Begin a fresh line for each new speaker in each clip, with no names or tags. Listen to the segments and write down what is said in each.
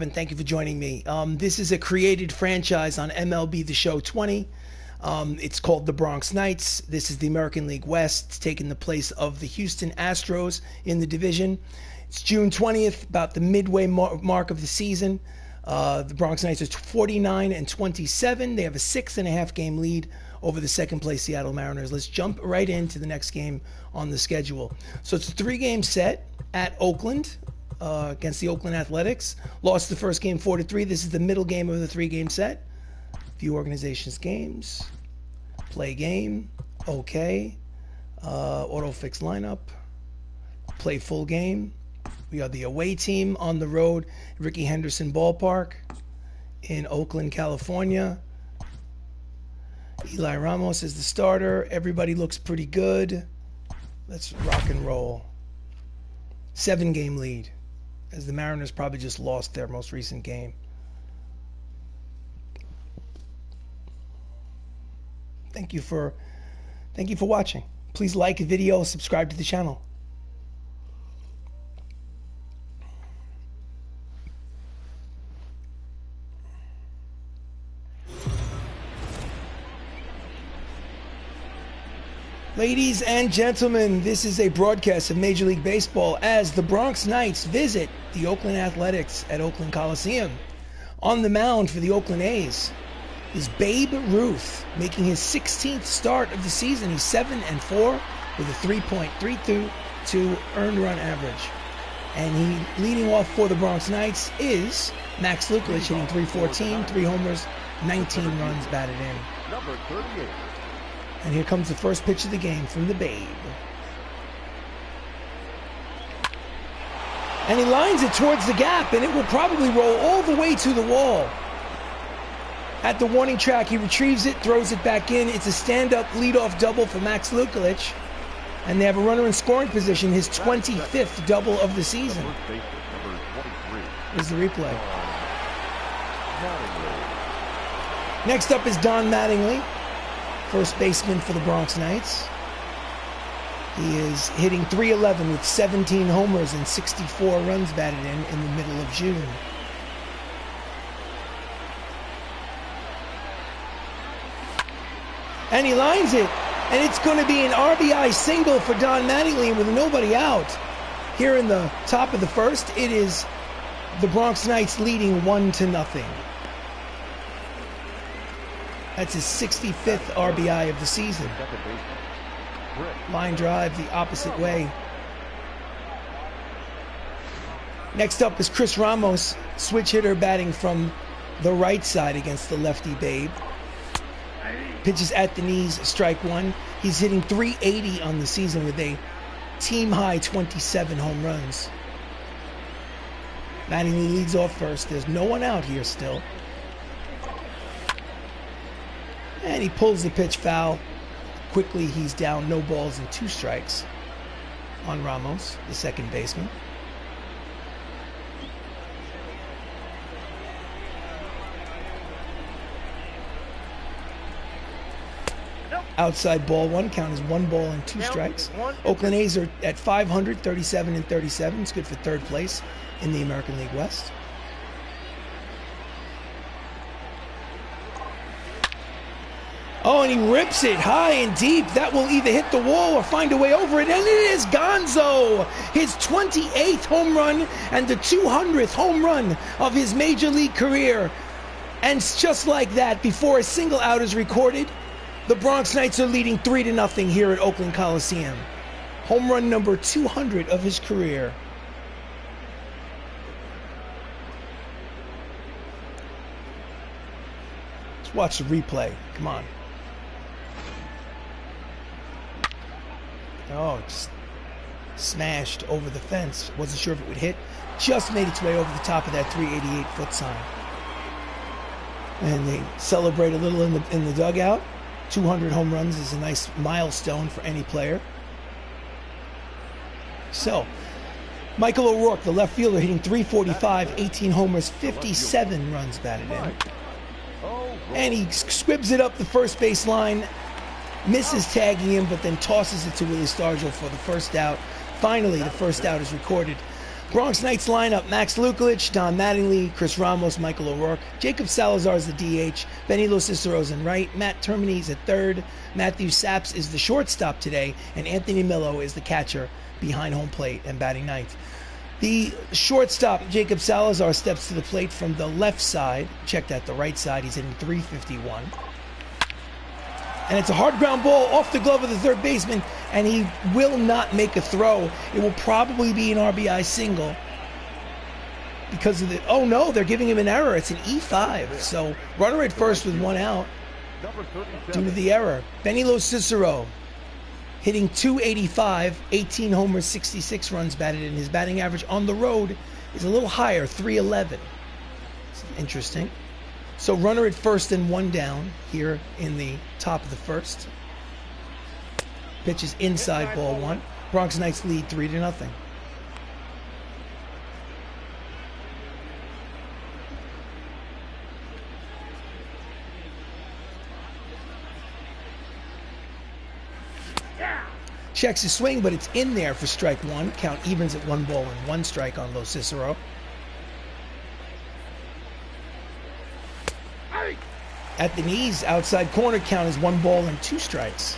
And thank you for joining me. This is a created franchise on MLB The Show 20. It's called the Bronx Knights. This is the American League West. It's taking the place of the Houston Astros in the division. It's June 20th, about the midway mark of the season. The Bronx Knights are 49-27. They have a 6.5 game lead over the second place Seattle Mariners. Let's jump right into the next game on the schedule. So it's a 3-game set at Oakland. Against the Oakland Athletics. Lost the first game 4-3. This is the middle game of the 3-game set. View organizations games. Play game. Okay. Auto fix lineup. Play full game. We are the away team on the road. Rickey Henderson Ballpark in Oakland, California. Eli Ramos is the starter. Everybody looks pretty good. Let's rock and roll. 7-game lead, as the Mariners probably just lost their most recent game. Thank you for watching. Please like the video, subscribe to the channel. Ladies and gentlemen, this is a broadcast of Major League Baseball as the Bronx Knights visit the Oakland Athletics at Oakland Coliseum. On the mound for the Oakland A's is Babe Ruth, making his 16th start of the season. He's 7-4 with a 3.32 earned run average. And he leading off for the Bronx Knights is Max Lukelich, hitting .314, 3 homers, 19 runs batted in.
Number 38.
And here comes the first pitch of the game from the Babe. And he lines it towards the gap, and it will probably roll all the way to the wall. At the warning track, he retrieves it, throws it back in. It's a stand-up leadoff double for Max Lukelich. And they have a runner in scoring position, his 25th double of the season. Here's the replay. Next up is Don Mattingly, first baseman for the Bronx Knights. He is hitting .311 with 17 homers and 64 runs batted in the middle of June. And he lines it, and it's going to be an RBI single for Don Mattingly with nobody out. Here in the top of the first, it is the Bronx Knights leading 1-0. That's his 65th RBI of the season. Line drive the opposite way. Next up is Chris Ramos, switch hitter, batting from the right side against the lefty Babe. Pitches at the knees, strike one. He's hitting .380 on the season with a team-high 27 home runs. Mattingly leads off first. There's no one out here still. And he pulls the pitch foul. Quickly, he's down, no balls and 2 strikes on Ramos, the second baseman. Outside ball one, count is 1 ball and 2 strikes. Oakland A's are at 500, 37-37. It's good for third place in the American League West. Oh, and he rips it high and deep. That will either hit the wall or find a way over it. And it is Gonzo, his 28th home run and the 200th home run of his Major League career. And just like that, before a single out is recorded, the Bronx Knights are leading 3-0 here at Oakland Coliseum. Home run number 200 of his career. Let's watch the replay. Come on. Oh, just smashed over the fence. Wasn't sure if it would hit. Just made its way over the top of that 388-foot sign. And they celebrate a little in the dugout. 200 home runs is a nice milestone for any player. So, Michael O'Rourke, the left fielder, hitting .345, 18 homers, 57 runs batted in. And he squibs it up the first base line. Misses tagging him, but then tosses it to Willie Stargell for the first out. Finally, the first out is recorded. Bronx Knights lineup: Max Lukulich, Don Mattingly, Chris Ramos, Michael O'Rourke, Jacob Salazar is the DH, Benny Los Cicero's in right, Matt Termini is at third, Matthew Saps is the shortstop today, and Anthony Millo is the catcher behind home plate and batting ninth. The shortstop, Jacob Salazar, steps to the plate from the left side. Check that, the right side. He's hitting .351. And it's a hard ground ball off the glove of the third baseman, and he will not make a throw. It will probably be an RBI single because of the... Oh, no, they're giving him an error. It's an E5. So runner at first with one out due to the error. Benny Los Cicero hitting .285, 18 homers, 66 runs batted in. His batting average on the road is a little higher, .311. It's interesting. So runner at first and one down here in the top of the first. Pitch is inside, ball one. Bronx Knights lead 3-0. Checks his swing, but it's in there for strike one. Count evens at 1 ball and 1 strike on Los Cicero. At the knees, outside corner, count is 1 ball and 2 strikes.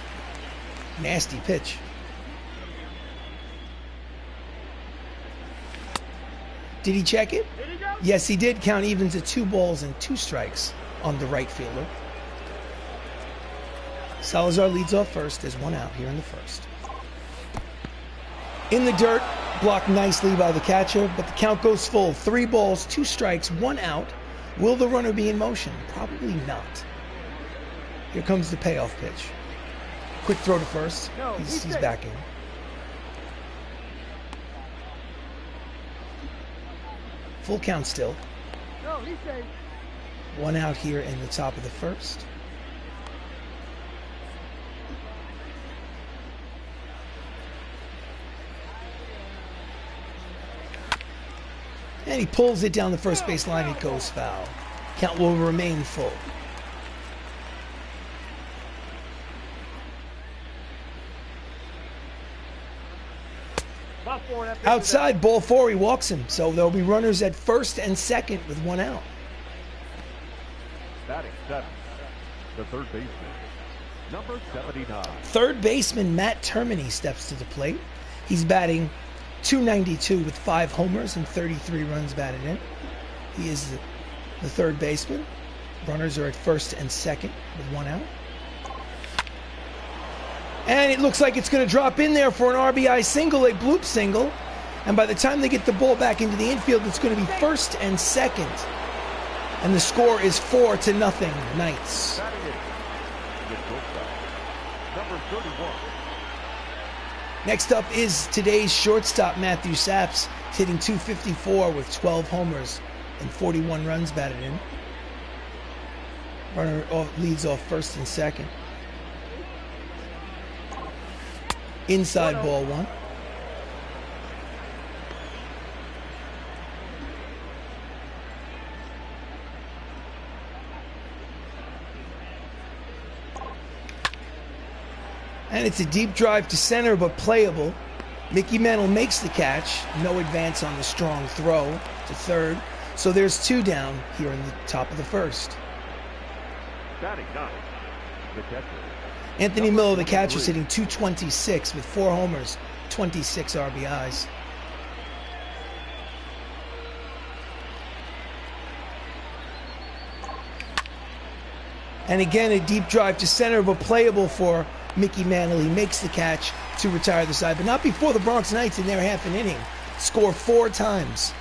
Nasty pitch. Did he check it? Yes, he did. Count evens at 2 balls and 2 strikes on the right fielder. Salazar leads off first. There's 1 out here in the first. In the dirt, blocked nicely by the catcher, but the count goes full. 3 balls, 2 strikes, 1 out. Will the runner be in motion? Probably not. Here comes the payoff pitch. Quick throw to first. He's back in. Full count still. 1 out here in the top of the first. And he pulls it down the first base line. It goes foul. Count will remain full. Outside, ball 4, he walks him. So there'll be runners at first and second with 1 out.
Batting 7, the third baseman, number 79.
Third baseman Matt Termini steps to the plate. He's batting .292 with 5 homers and 33 runs batted in. He is the third baseman. Runners are at first and second with 1 out. And it looks like it's going to drop in there for an RBI single, a bloop single. And by the time they get the ball back into the infield, it's going to be first and second. And the score is 4-0, Knights.
Number 31.
Next up is today's shortstop, Matthew Saps, hitting .254 with 12 homers and 41 runs batted in. Runner leads off first and second. Inside, ball 1. And it's a deep drive to center, but playable. Mickey Mantle makes the catch. No advance on the strong throw to third. So there's 2 down here in the top of the first.
Batting 9, the catcher.
Anthony Millo, the catcher, sitting .226 with 4 homers, 26 RBIs. And again, a deep drive to center, but playable for Mickey Mantle. He makes the catch to retire the side, but not before the Bronx Knights in their half an inning score 4 times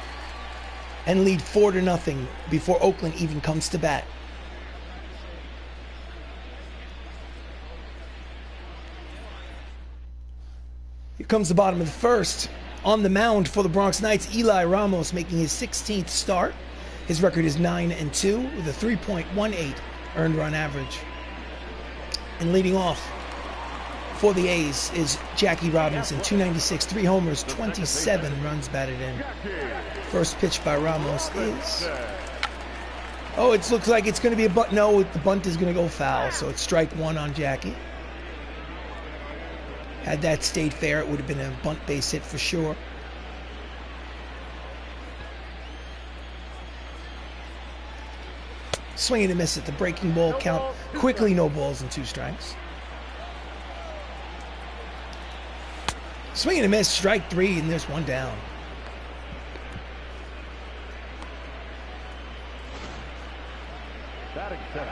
and lead 4-0 before Oakland even comes to bat. Here comes the bottom of the first. On the mound for the Bronx Knights, Eli Ramos making his 16th start. His record is 9-2 with a 3.18 earned run average. And leading off for the A's is Jackie Robinson, .296, 3 homers, 27 runs batted in. First pitch by Ramos is... Oh, it looks like it's going to be a bunt. No, the bunt is going to go foul, so it's strike 1 on Jackie. Had that stayed fair, it would have been a bunt base hit for sure. Swing and a miss at the breaking ball. Count quickly, no balls and 2 strikes. Swing and a miss, strike 3, and there's 1 down.
Batting 7th,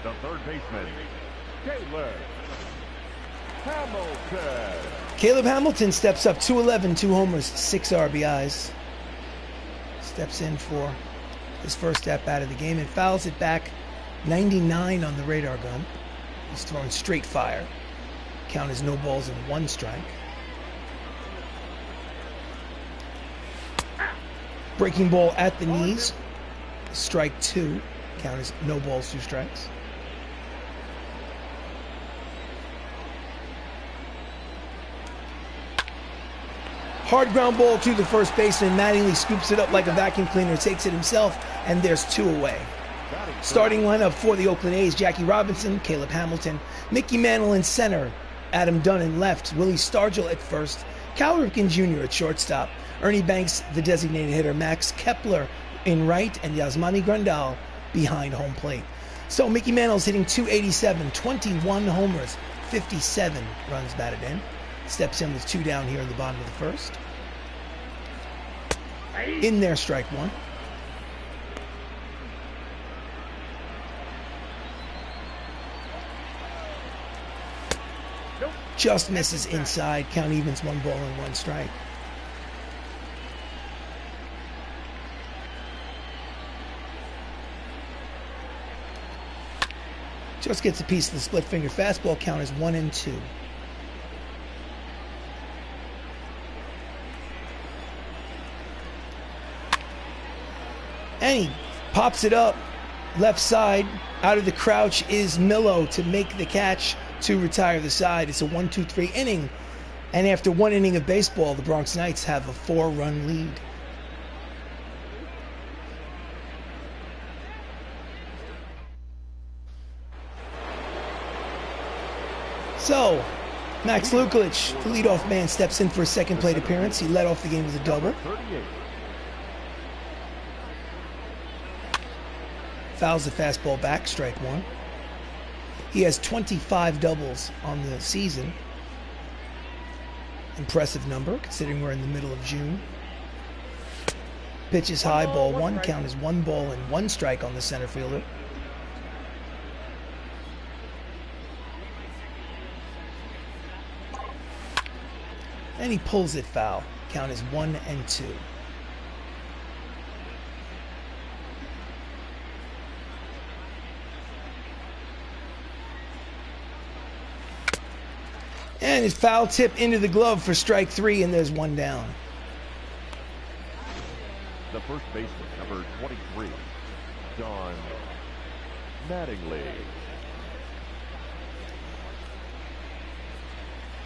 the third baseman, Caleb Hamilton.
Caleb Hamilton steps up, 211, 2 homers, 6 RBIs. Steps in for his first at-bat of the game and fouls it back, 99 on the radar gun. He's throwing straight fire. Count is no balls and 1 strike. Breaking ball at the knees, strike 2. Count is no balls, 2 strikes. Hard ground ball to the first baseman. Mattingly scoops it up like a vacuum cleaner, takes it himself, and there's 2 away. Starting lineup for the Oakland A's: Jackie Robinson, Caleb Hamilton, Mickey Mantle in center, Adam Dunn in left, Willie Stargell at first, Cal Ripken Jr. at shortstop, Ernie Banks, the designated hitter, Max Kepler in right, and Yasmani Grandal behind home plate. So Mickey Mantle's hitting .287, 21 homers, 57 runs batted in. Steps in with 2 down here in the bottom of the first. In there, strike 1. Just misses inside. Count evens, 1 ball and 1 strike. Just gets a piece of the split finger fastball. Count is 1 and 2. And he pops it up left side. Out of the crouch is Millo to make the catch to retire the side. It's a 1-2-3 inning. And after 1 inning of baseball, the Bronx Knights have a 4-run lead. So, Max Lukulich, the leadoff man, steps in for a second plate appearance. He led off the game with a double. Fouls the fastball back, strike 1. He has 25 doubles on the season. Impressive number, considering we're in the middle of June. Pitch is high, ball 1. Count is 1 ball and 1 strike on the center fielder. And he pulls it foul. Count is 1 and 2. And his foul tip into the glove for strike 3, and there's 1 down.
The first baseman, number 23, Don Mattingly.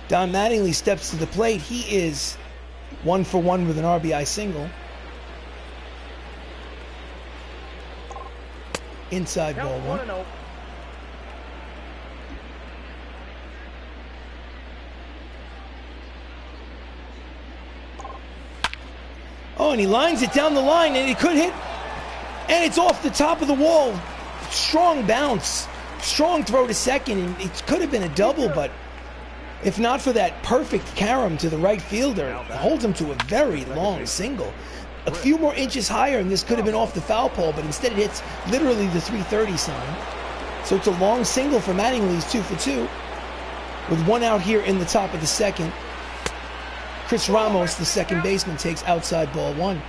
Don Mattingly steps to the plate. He is 1 for 1 with an RBI single. Inside ball 1. Oh, and he lines it down the line, and it could hit, and it's off the top of the wall. Strong bounce, strong throw to second, and it could have been a double, but if not for that perfect carom to the right fielder, it holds him to a very long single. A few more inches higher, and this could have been off the foul pole, but instead it hits literally the 330 sign. So it's a long single for Mattingly. He's 2 for 2, with 1 out here in the top of the second. Chris Ramos, the second baseman, takes outside ball 1.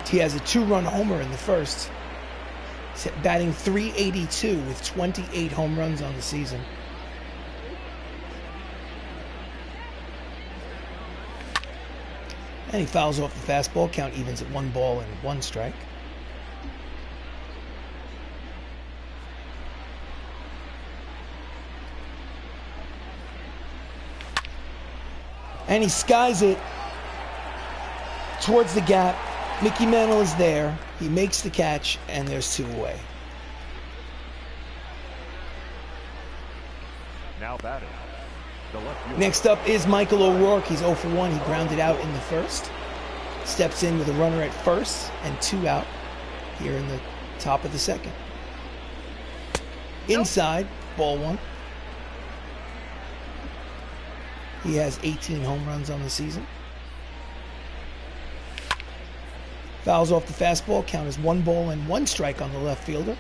He has a 2-run homer in the first. He's batting .382 with 28 home runs on the season. And he fouls off the fastball. Count evens at 1 ball and 1 strike. And he skies it towards the gap. Mickey Mantle is there. He makes the catch, and there's 2 away.
Now batting.
Next up is Michael O'Rourke. He's 0 for 1. He grounded out in the first. Steps in with a runner at first and 2 out here in the top of the second. Inside, ball one. He has 18 home runs on the season. Fouls off the fastball, count as 1 ball and 1 strike on the left fielder.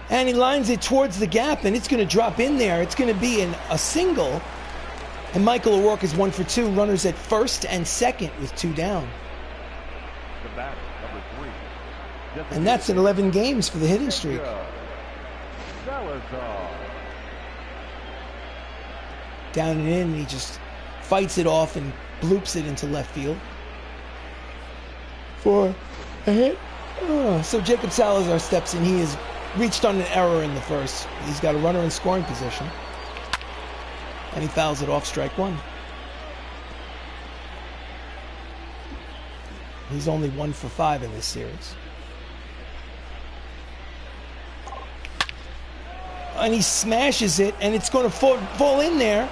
And he lines it towards the gap, and it's going to drop in there. It's going to be a single. And Michael O'Rourke is 1 for 2. Runners at first and second with 2 down.
The batter, number 3.
And that's in 11 games for the hitting streak.
Salazar.
Down and in, he just fights it off and bloops it into left field for a hit. So Jacob Salazar steps in. He has reached on an error in the first. He's got a runner in scoring position. And he fouls it off, strike 1. He's only 1 for 5 in this series. And he smashes it, and it's going to fall in there.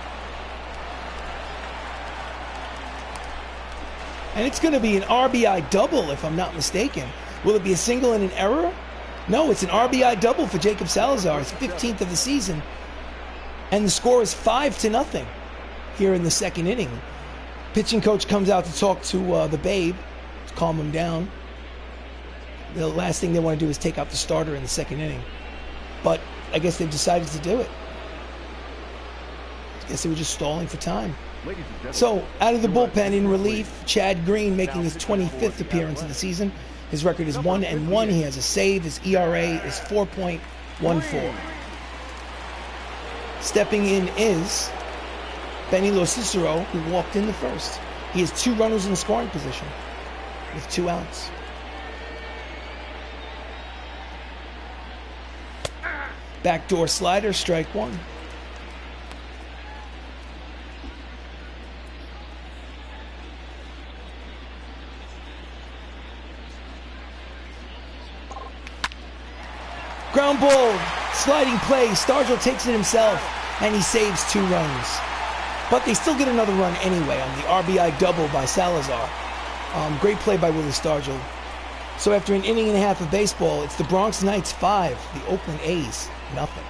And it's going to be an RBI double, if I'm not mistaken. Will it be a single and an error? No, it's an RBI double for Jacob Salazar. It's 15th of the season. And the score is 5-0 here in the second inning. Pitching coach comes out to talk to the babe, to calm him down. The last thing they want to do is take out the starter in the second inning. But I guess they've decided to do it. I guess they were just stalling for time. So, out of the bullpen in relief, Chad Green making his 25th appearance of the season. His record is 1-1. He has a save. His ERA is 4.14. Stepping in is Benny Cicero, who walked in the first. He has 2 runners in scoring position with 2 outs. Backdoor slider, strike 1. Ground ball, sliding play. Stargell takes it himself, and he saves 2 runs. But they still get another run anyway on the RBI double by Salazar. Great play by Willie Stargell. So after an inning and a half of baseball, it's the Bronx Knights 5, the Oakland A's nothing.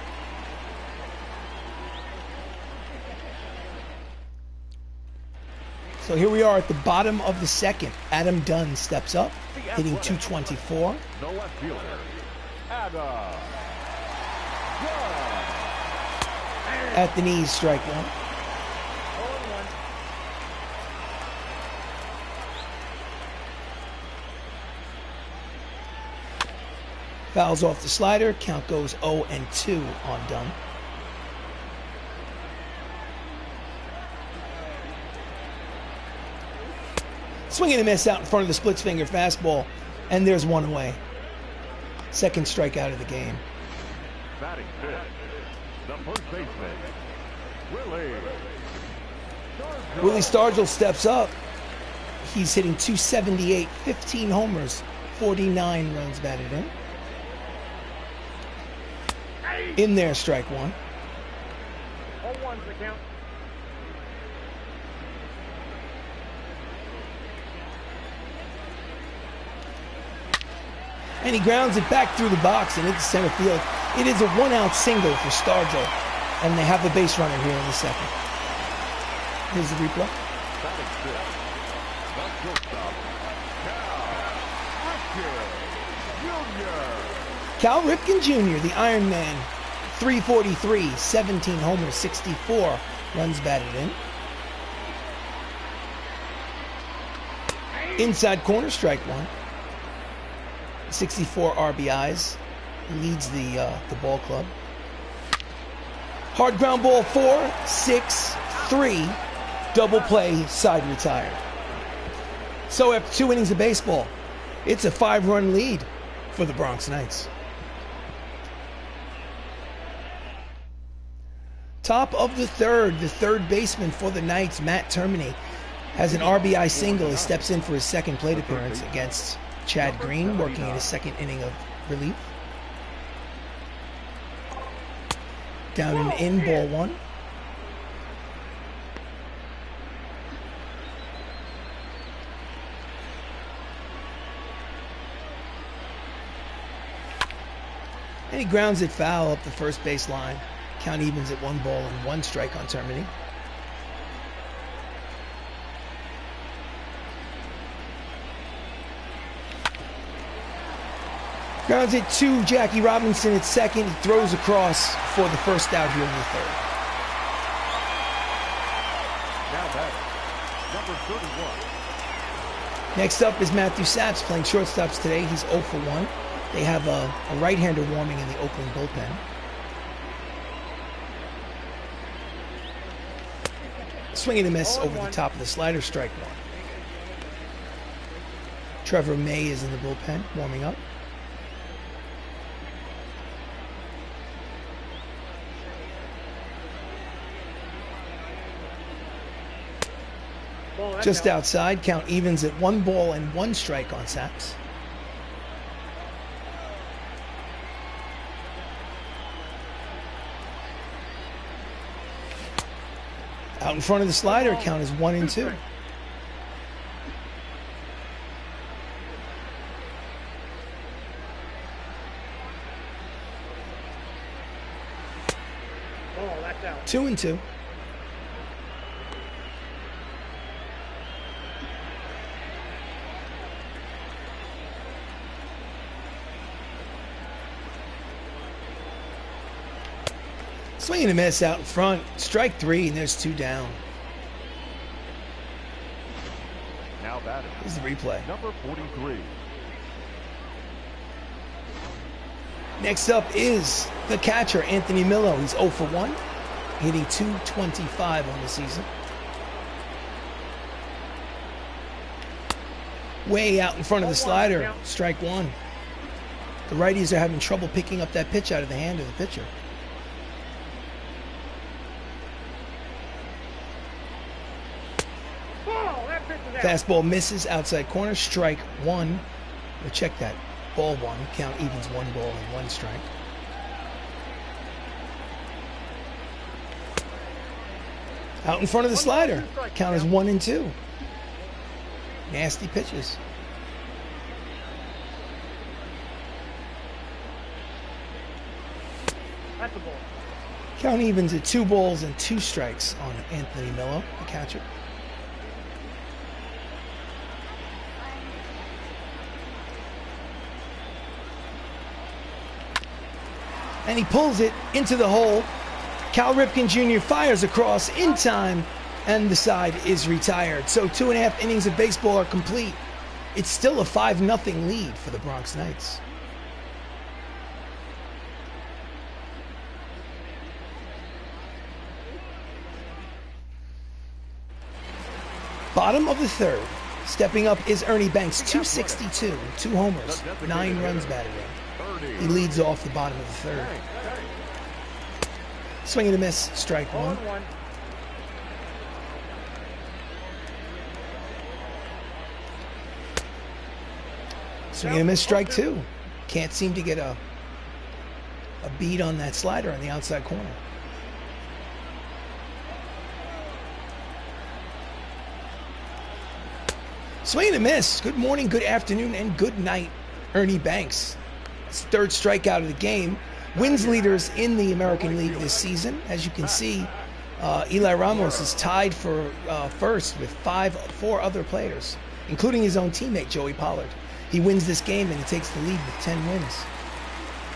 So here we are at the bottom of the second. Adam Dunn steps up, hitting .224.
The left fielder, Adam Dunn.
At the knees, strike 1. Fouls off the slider. Count goes 0-2 on Dunn. Swing and a miss out in front of the splits finger fastball, and there's 1 away. Second strikeout of the game.
Batting fifth, the first baseman,
Willie Stargell steps up. He's hitting .278, 15 homers, 49 runs batted in. In there, strike 1.
0-1's the count.
And he grounds it back through the box and into center field. It is a 1-out single for Stargell, and they have the base runner here in the second. Here's the replay.
Batting fifth, the shortstop,
Cal Ripken Jr., the Iron Man, 343, 17 homers, 64 runs batted in. Inside corner, strike 1. 64 RBIs, leads the ball club. Hard ground ball, 4-6-3, double play, side retired. So after 2 innings of baseball, it's a 5-run lead for the Bronx Knights. Top of the third baseman for the Knights, Matt Termini, has an RBI single. He steps in for his second plate appearance against Chad Green, working in his second inning of relief. Down and in, ball 1. And he grounds it foul up the first base line. Count evens at 1 ball and 1 strike on Termini. Grounds it to Jackie Robinson at second. He throws across for the first out here in the third.
Now batting, number 31.
Next up is Matthew Saps playing shortstops today. He's 0 for 1. They have a right-hander warming in the Oakland bullpen. Swing and a miss over the top of the slider, strike 1. Trevor May is in the bullpen, warming up. Just outside, count evens at 1 ball and 1 strike on Saps. Out in front of the slider, count is 1 and 2.
Oh, that's out.
2 and 2. Swing and a miss out in front. Strike 3, and there's 2 down.
Now batting,
Here's the replay.
number 43.
Next up is the catcher, Anthony Millo. He's 0 for 1, hitting .225 on the season. Way out in front of the slider, strike 1. The righties are having trouble picking up that pitch out of the hand of the pitcher. Fastball misses outside corner, strike 1. We'll check that. Ball 1, count evens 1 ball and 1 strike. Out in front of the slider, count is 1 and 2. Nasty pitches.
That's the ball.
Count evens at 2 balls and 2 strikes on Anthony Millo, the catcher. And he pulls it into the hole. Cal Ripken Jr. fires across in time, and the side is retired. So 2.5 innings of baseball are complete. It's still a 5-0 lead for the Bronx Knights. Bottom of the third. Stepping up is Ernie Banks, 262, 2 homers, 9 runs batted in. He leads off the bottom of the third. Swing and a miss, strike 1. Swing and a miss, strike 2. Can't seem to get a beat on that slider on the outside corner. Swing and a miss. Good morning, good afternoon, and good night, Ernie Banks. His 3rd strikeout of the game. Wins leaders in the American League this season. As you can see, Eli Ramos is tied for first with 4 other players, including his own teammate, Joey Pollard. He wins this game and he takes the lead with 10 wins.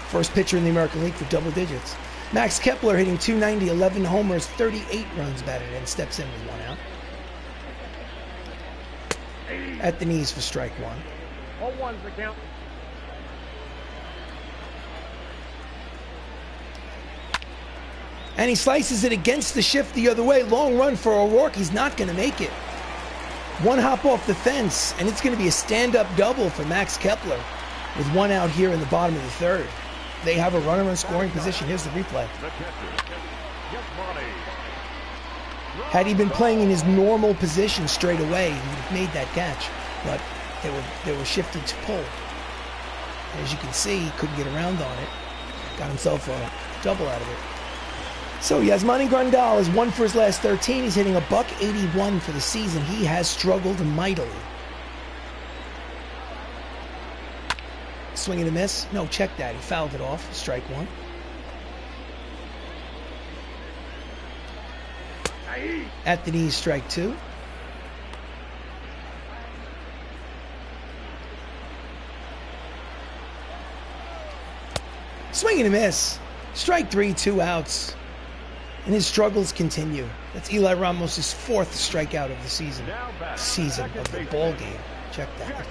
First pitcher in the American League for double digits. Max Kepler hitting .290, 11 homers, 38 runs batted in, steps in with 1 out. At the knees for strike 1.
All ones the count.
And he slices it against the shift the other way. Long run for O'Rourke. He's not going to make it. 1 hop off the fence, and it's going to be a stand-up double for Max Kepler with 1 out here in the bottom of the third. They have a runner in scoring position. Here's the replay. Had he been playing in his normal position straight away, he would have made that catch. But they were shifted to pull. As you can see, he couldn't get around on it. Got himself a double out of it. So Yasmani Grandal is 1 for his last 13. He's hitting a .181 for the season. He has struggled mightily. Swing and a miss. No, check that. He fouled it off. Strike one. At the knees, strike two. Swing and a miss. Strike three, 2 outs. And his struggles continue. That's Eli Ramos' 4th strikeout of the season. Of the ball game. Check that.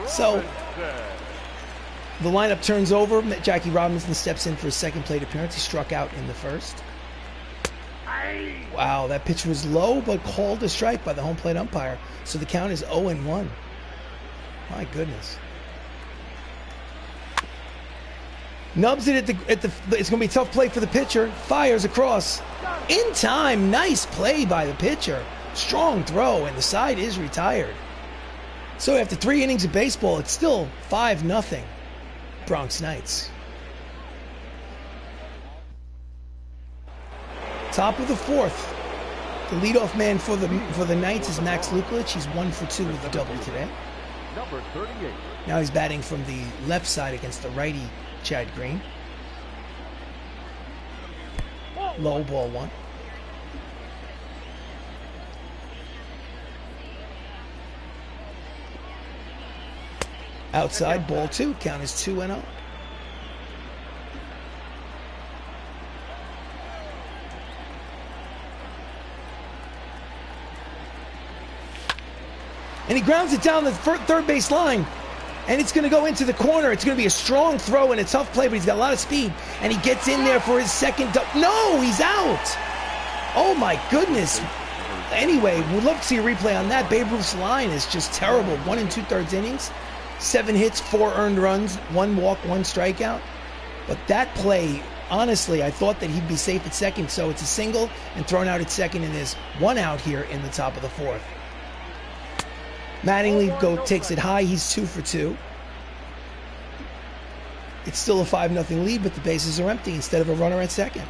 So, the lineup turns over. Jackie Robinson steps in for his second plate appearance. He struck out in the first. Wow, that pitch was low, but called a strike by the home plate umpire. So the count is 0-1. My goodness. Nubs it at the. It's going to be a tough play for the pitcher. Fires across. In time. Nice play by the pitcher. Strong throw, and the side is retired. So after 3 innings of baseball, it's still 5-0. Bronx Knights. Top of the 4th. The leadoff man for the Knights is Max Lukelich. He's 1 for 2 with a double today.
Number 38.
Now he's batting from the left side against the righty Chad Green. Low, ball 1. Outside, ball 2. Count is 2-0. And he grounds it down the third base line. And it's going to go into the corner. It's going to be a strong throw and a tough play, but he's got a lot of speed. And he gets in there for his second. No, he's out. Oh, my goodness. Anyway, we'd love to see a replay on that. Babe Ruth's line is just terrible. 1 2/3 innings, 7 hits, 4 earned runs, 1 walk, 1 strikeout. But that play, honestly, I thought that he'd be safe at second. So it's a single and thrown out at second, and there's 1 out here in the top of the 4th. Mattingly takes it high. He's 2 for 2. It's still a 5-0 lead, but the bases are empty instead of a runner at second.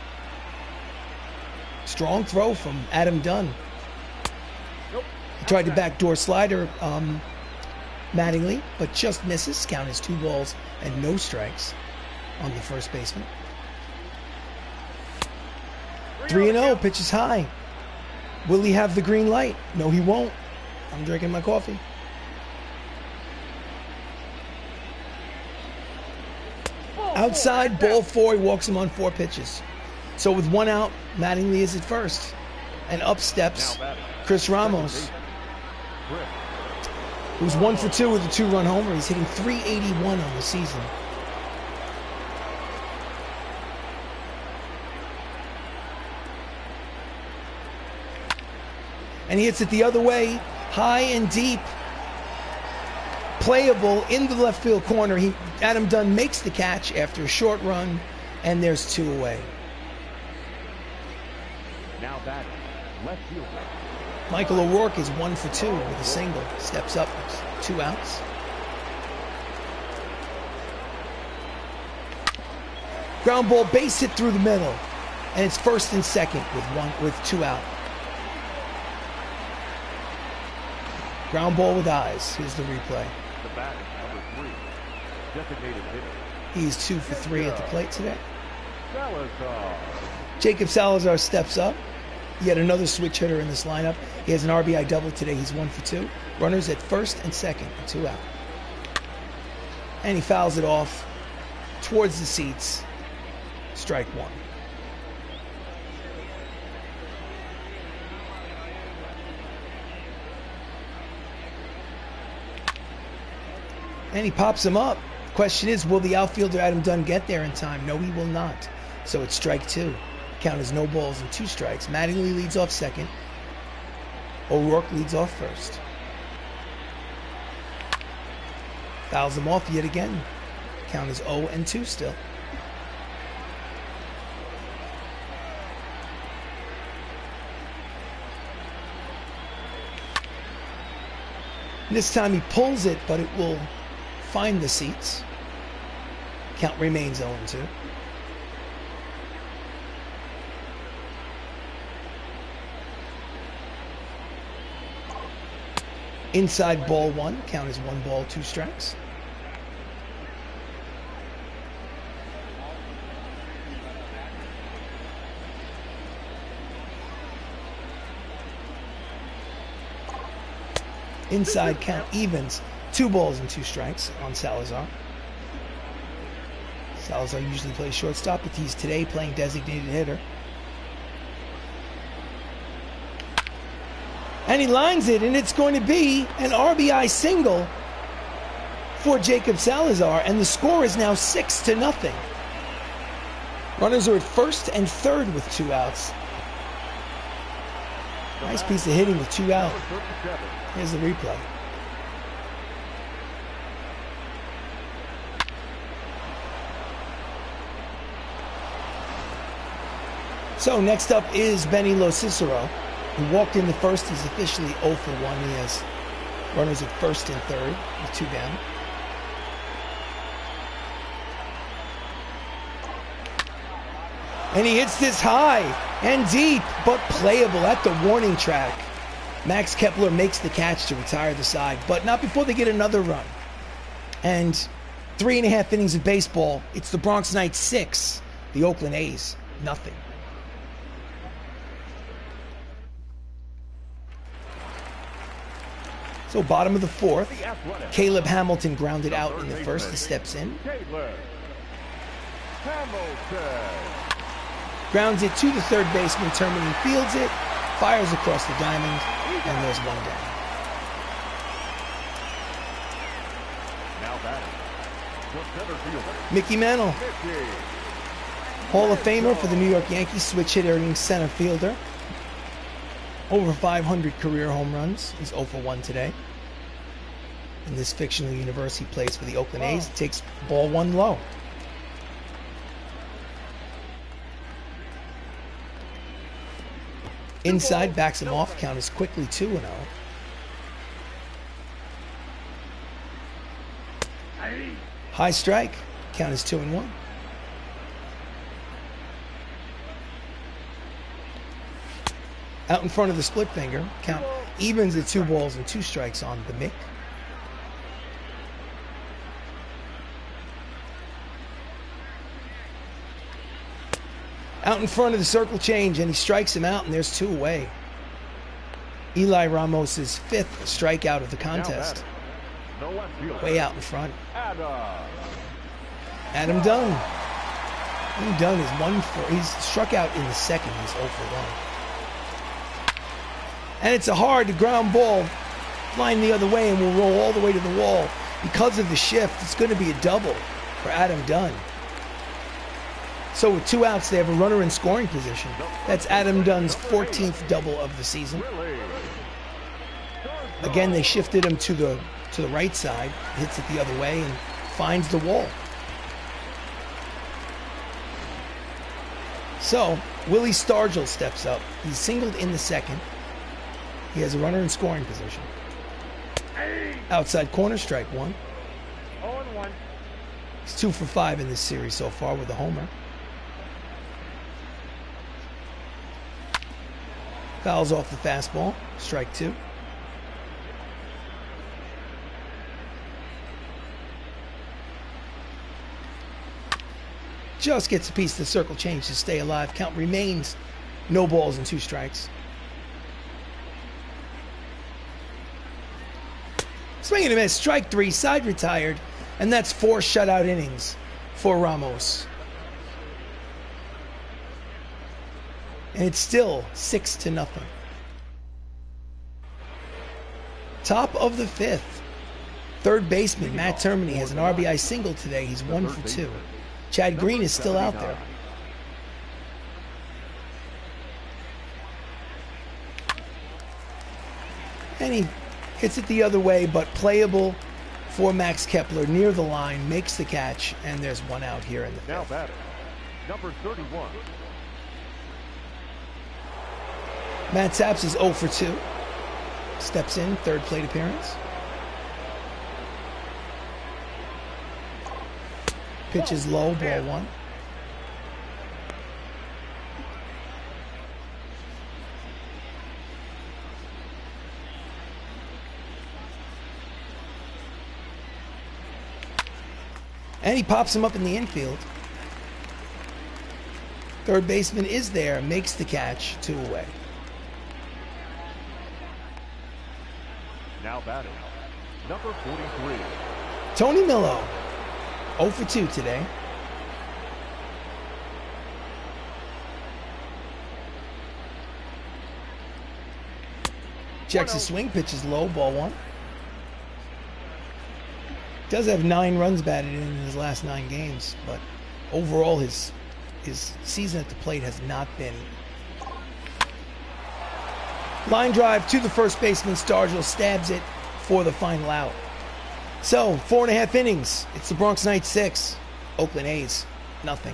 Strong throw from Adam Dunn. He tried to backdoor slider Mattingly, but just misses. Count is 2 balls and no strikes on the first baseman. 3-0, pitches high. Will he have the green light? No, he won't. I'm drinking my coffee. Outside, ball 4. He walks him on 4 pitches. So with 1 out, Mattingly is at first. And up steps Chris Ramos, who's 1 for 2 with a 2-run homer. He's hitting .381 on the season. And he hits it the other way. High and deep, playable in the left field corner. Adam Dunn makes the catch after a short run, and there's 2 away.
Now batting, left fielder.
Michael O'Rourke is 1 for 2 with a single. Steps up, 2 outs. Ground ball, base hit through the middle, and it's first and second with 2 out. Ground ball with eyes. Here's the replay.
The batter, number 3, designated hitter.
He's 2 for 3 at the plate today.
Salazar.
Jacob Salazar steps up. Yet another switch hitter in this lineup. He has an RBI double today. He's 1 for 2. Runners at first and second, 2 out. And he fouls it off towards the seats. Strike 1. And he pops him up. Question is, will the outfielder Adam Dunn get there in time? No, he will not. So it's strike 2. Count is no balls and 2 strikes. Mattingly leads off second. O'Rourke leads off first. Fouls him off yet again. Count is 0-2 still. This time he pulls it, but it will find the seats. Count remains 0-2. Inside ball 1. Count is 1 ball, 2 strikes. Inside count evens. 2 balls and 2 strikes on Salazar. Salazar usually plays shortstop, but he's today playing designated hitter. And he lines it, and it's going to be an RBI single for Jacob Salazar, and the score is now 6-0. Runners are at first and third with 2 outs. Nice piece of hitting with 2 out. Here's the replay. So next up is Benny Lo Cicero, who walked in the first. He's officially 0 for 1. He has runners at first and third with 2 down. And he hits this high and deep, but playable at the warning track. Max Kepler makes the catch to retire the side, but not before they get another run. And 3.5 innings of baseball. It's the Bronx Knights 6, the Oakland A's nothing. So bottom of the 4th, Caleb Hamilton grounded out in the first. He steps in. Grounds it to the third baseman. Termini fields it, fires across the diamond, and there's 1 down. Mickey Mantle, Hall of Famer for the New York Yankees, switch hitting center fielder. Over 500 career home runs. He's 0 for 1 today. In this fictional universe, he plays for the Oakland A's. Takes ball 1 low. Inside, backs him off. Count is quickly 2-0. High strike. Count is 2-1. Out in front of the split finger. Count evens at 2 balls and 2 strikes on the Mick. Out in front of the circle change, and he strikes him out, and there's 2 away. Eli Ramos' 5th strikeout of the contest. Way out in front. Adam Dunn. Adam Dunn is 1 for. He's struck out in the second. He's 0 for 1. And it's a hard ground ball flying the other way and will roll all the way to the wall. Because of the shift, it's going to be a double for Adam Dunn. So with 2 outs, they have a runner in scoring position. That's Adam Dunn's 14th double of the season. Again, they shifted him to the right side, hits it the other way, and finds the wall. So Willie Stargell steps up. He's singled in the second. He has a runner in scoring position. Outside corner, strike 1.
0-1.
He's 2 for 5 in this series so far with a homer. Fouls off the fastball, strike 2. Just gets a piece of the circle change to stay alive. Count remains no balls and 2 strikes. Swing and a miss, strike 3, side retired, and that's 4 shutout innings for Ramos. And it's still 6-0. Top of the 5th. Third baseman Matt Termini has an RBI single today. He's 1 for 2. Chad Green is still out there. And he hits it the other way, but playable for Max Kepler near the line, makes the catch, and there's 1 out here in the 5th.
Now batter, number 31.
Matt Saps is 0 for 2. Steps in, 3rd plate appearance. Pitch is low, ball 1. And he pops him up in the infield. Third baseman is there, makes the catch, 2 away.
Now batting, number 43.
Tony Millo, 0 for 2 today. Checks his swing, pitches low, ball 1. Does have 9 runs batted in his last 9 games, but overall his season at the plate has not been. Line drive to the first baseman. Stargell stabs it for the final out. So 4.5 innings. It's the Bronx Knights 6, Oakland A's nothing.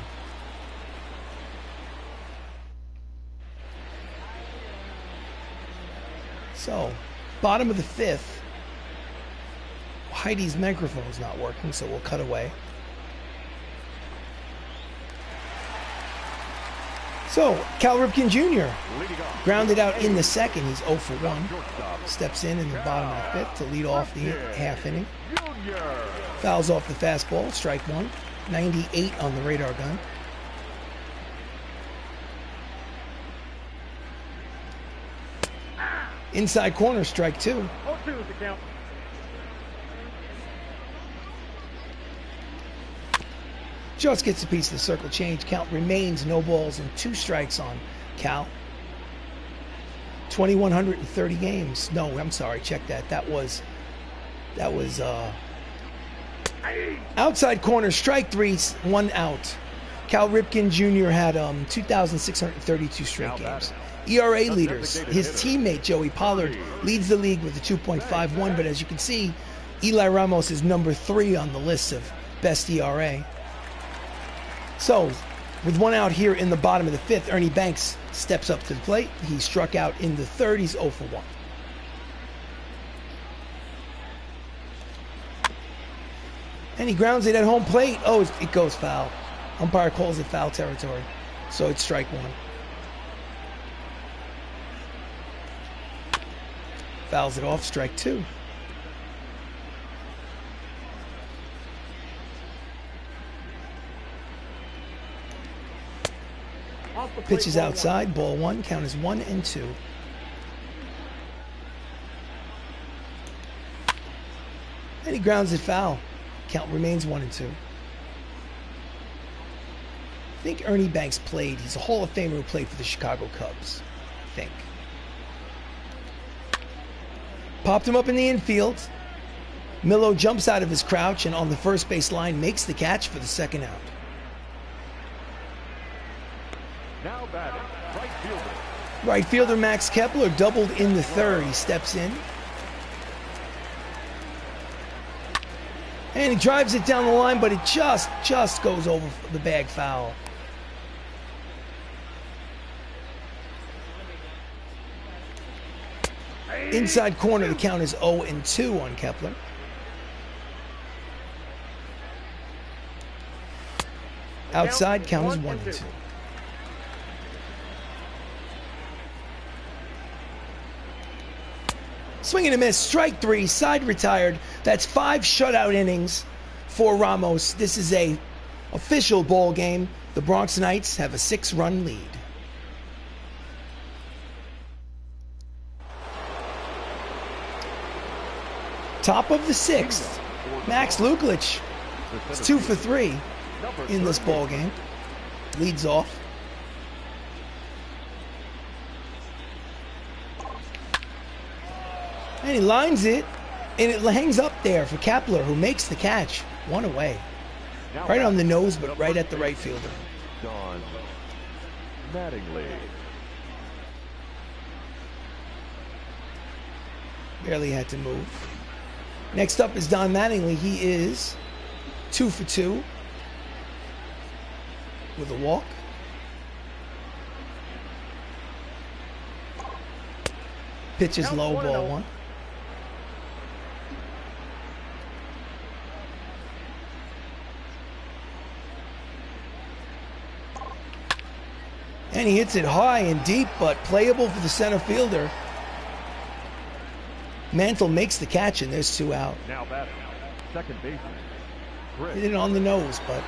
So bottom of the 5th. Heidi's microphone's not working, so we'll cut away. So, Cal Ripken Jr. grounded out in the 2nd. He's 0 for 1. Steps in the bottom of the 5th to lead off the half inning. Fouls off the fastball, strike 1. 98 on the radar gun. Inside corner, strike 2.
0-2 is the count.
Just gets a piece of the circle change. Count remains no balls and 2 strikes on Cal. 2,130 games. No, I'm sorry. Check that. That was outside corner, strike 3, 1 out. Cal Ripken Jr. had 2,632 straight games. ERA leaders. His teammate Joey Pollard leads the league with a 2.51, but as you can see, Eli Ramos is number 3 on the list of best ERA. So, with 1 out here in the bottom of the 5th, Ernie Banks steps up to the plate. He struck out in the 3rd. He's 0 for 1. And he grounds it at home plate. Oh, it goes foul. Umpire calls it foul territory. So it's strike 1. Fouls it off, strike 2. Pitches outside, ball 1, count is 1 and 2. And he grounds it foul. Count remains 1 and 2. I think Ernie Banks played. He's a Hall of Famer who played for the Chicago Cubs, I think. Popped him up in the infield. Millo jumps out of his crouch and on the first base line makes the catch for the 2nd out.
Now batting, right fielder.
Right fielder Max Kepler doubled in the 3rd. He steps in. And he drives it down the line, but it just goes over the bag foul. Inside corner, the count is 0 and 2 on Kepler. Outside, count is 1 and 2. Swing and a miss, strike 3, side retired. That's 5 shutout innings for Ramos. This is a official ball game. The Bronx Knights have a 6-run lead. Top of the 6th, Max Luklich is 2 for 3 in this ball game. Leads off. And he lines it, and it hangs up there for Kepler, who makes the catch. 1 away. Right on the nose, but right at the right fielder.
Don Mattingly.
Barely had to move. Next up is Don Mattingly. He is 2 for 2 with a walk. Pitches low, ball 1. And he hits it high and deep, but playable for the center fielder. Mantle makes the catch, and there's 2 out.
Now batting, second baseman.
Hit it on the nose, but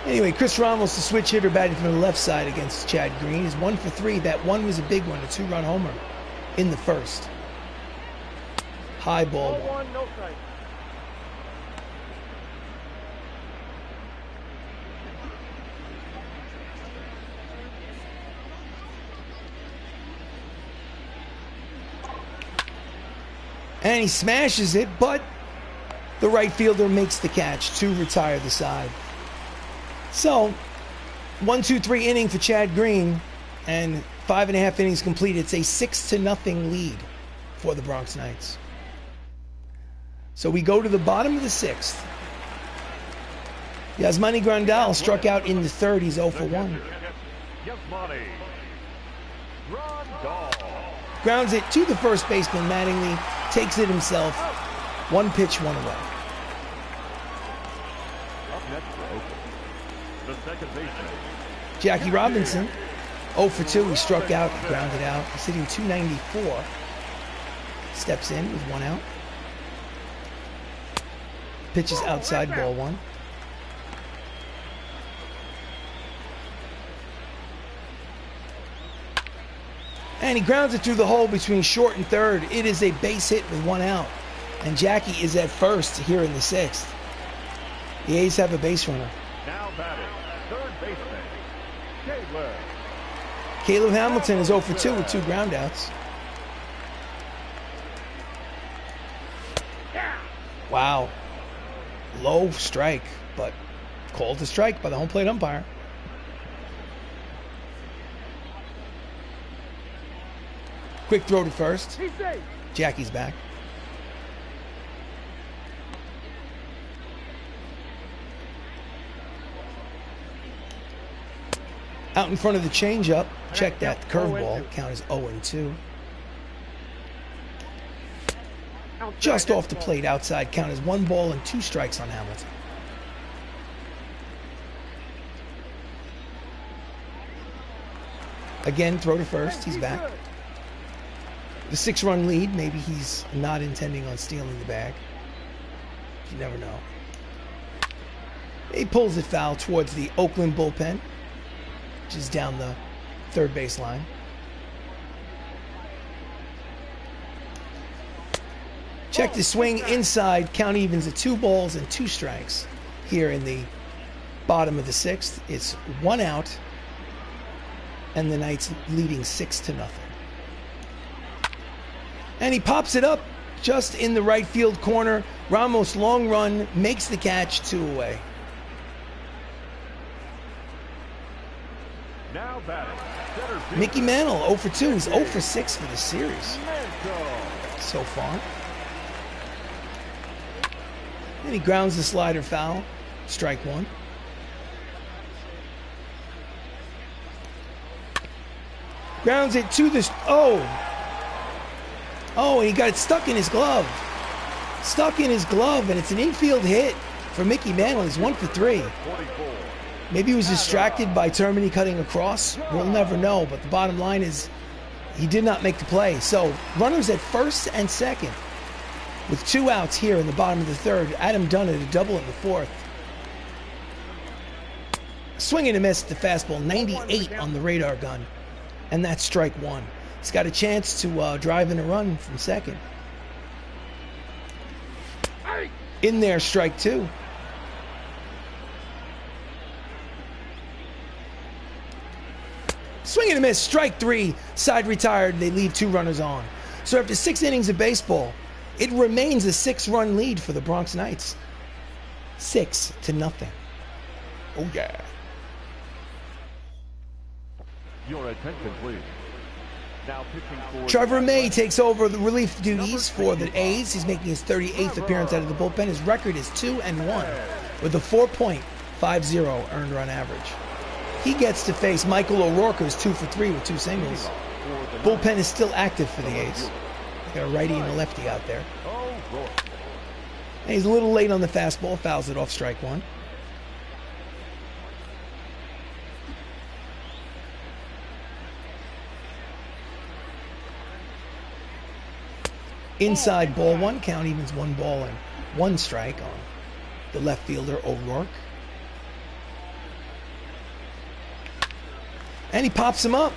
anyway, Chris Ramos, the switch hitter, batting from the left side against Chad Green, is 1 for 3. That one was a big one, a 2-run homer in the 1st. High ball
Ball
one.
one, no strike.
And he smashes it, but the right fielder makes the catch to retire the side. So, 1-2-3 inning for Chad Green, and 5.5 innings complete. It's a 6-0 lead for the Bronx Knights. So we go to the bottom of the 6th. Yasmani Grandal struck out in the 3rd. He's 0 for 1.
Yasmani Grandal.
Grounds it to the first baseman, Mattingly. Takes it himself. 1 pitch, 1 away.
Up next for Oakland, the second baseman.
Jackie Robinson, 0 for 2. He struck out, grounded out. He's hitting .294. Steps in with 1 out. Pitches outside, ball 1. And he grounds it through the hole between short and 3rd. It is a base hit with 1 out. And Jackie is at first here in the 6th. The A's have a base runner.
Now batting, third baseman,
Caleb Hamilton is 0 for 2 with 2 groundouts. Wow. Low strike, but called a strike by the home plate umpire. Quick throw to first. Jackie's back. Out in front of the changeup. Check that curveball. Count is 0-2. Just off the plate outside. Count is 1 ball and 2 strikes on Hamilton. Again, throw to first. He's back. The 6-run lead. Maybe he's not intending on stealing the bag. You never know. He pulls it foul towards the Oakland bullpen, which is down the 3rd base line. Check the swing inside. Count evens at 2 balls and 2 strikes here in the bottom of the 6th. It's 1 out, and the Knights leading 6-0. And he pops it up just in the right field corner. Ramos, long run, makes the catch, 2 away.
Now batting,
Mickey Mantle, 0 for 2. He's 0 for 6 for the series so far. And he grounds the slider foul. Strike 1. Grounds it to the... Oh, and he got it stuck in his glove. Stuck in his glove, and it's an infield hit for Mickey Mantle. He's 1 for 3. Maybe he was distracted by Termini cutting across. We'll never know, but the bottom line is he did not make the play. So runners at first and second with 2 outs here in the bottom of the 3rd. Adam Dunn at a double in the 4th. Swing and a miss at the fastball, 98 on the radar gun, and that's strike 1. He's got a chance to drive in a run from second. In there, strike 2. Swing and a miss, strike 3, side retired. They leave 2 runners on. So after 6 innings of baseball, it remains a 6-run lead for the Bronx Knights. 6-0. Oh yeah.
Your attention, please. Now pitching for
Trevor May takes over the relief duties for the A's. He's making his 38th appearance out of the bullpen. His record is 2-1 with a 4.50 earned run average. He gets to face Michael O'Rourke, who's 2 for 3 with 2 singles. Bullpen is still active for the A's. They got a righty and a lefty out there. And he's a little late on the fastball, fouls it off, strike 1. Inside, ball 1, count evens 1 ball and 1 strike on the left fielder O'Rourke. And he pops him up.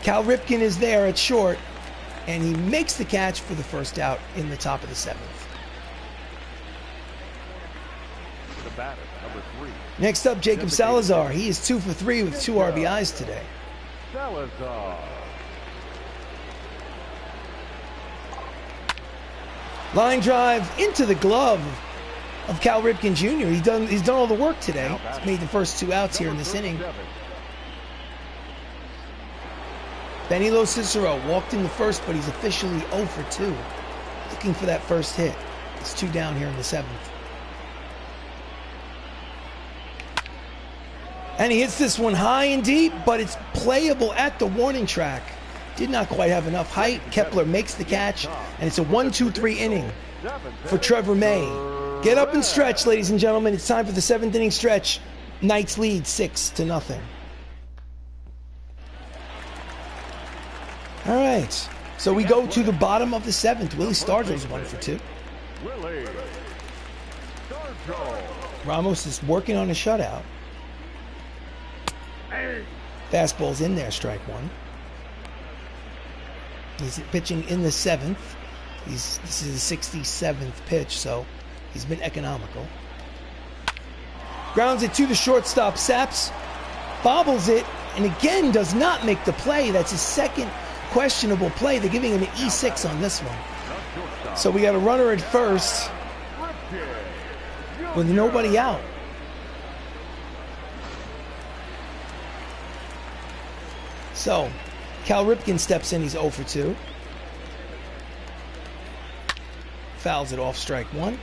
Cal Ripken is there at short. and he makes the catch for the first out in the top of the 7th.
The batter, number 3.
Next up, Jacob Salazar. He is 2 for 3 with 2 RBIs today.
Salazar.
Line drive into the glove of Cal Ripken Jr. He's done all the work today. He's made the first 2 outs here in this inning. Danilo Cicero walked in the first, but he's officially 0 for 2. Looking for that first hit. It's 2 down here in the 7th. And he hits this one high and deep, but it's playable at the warning track. Did not quite have enough height. Kepler makes the catch, and it's a 1-2-3 inning for Trevor May. Get up and stretch, ladies and gentlemen. It's time for the 7th inning stretch. Knights lead 6-0. All right, so we go to the bottom of the 7th. Willie Stargell's 1 for 2.
Willie Stargell.
Ramos is working on a shutout. Fastball's in there, strike 1. He's pitching in the 7th. This is the 67th pitch, so he's been economical. Grounds it to the shortstop. Saps bobbles it, and again does not make the play. That's his second questionable play. They're giving him an E6 on this one. So we got a runner at first with nobody out. So Cal Ripken steps in. He's 0 for 2. Fouls it off, strike 1.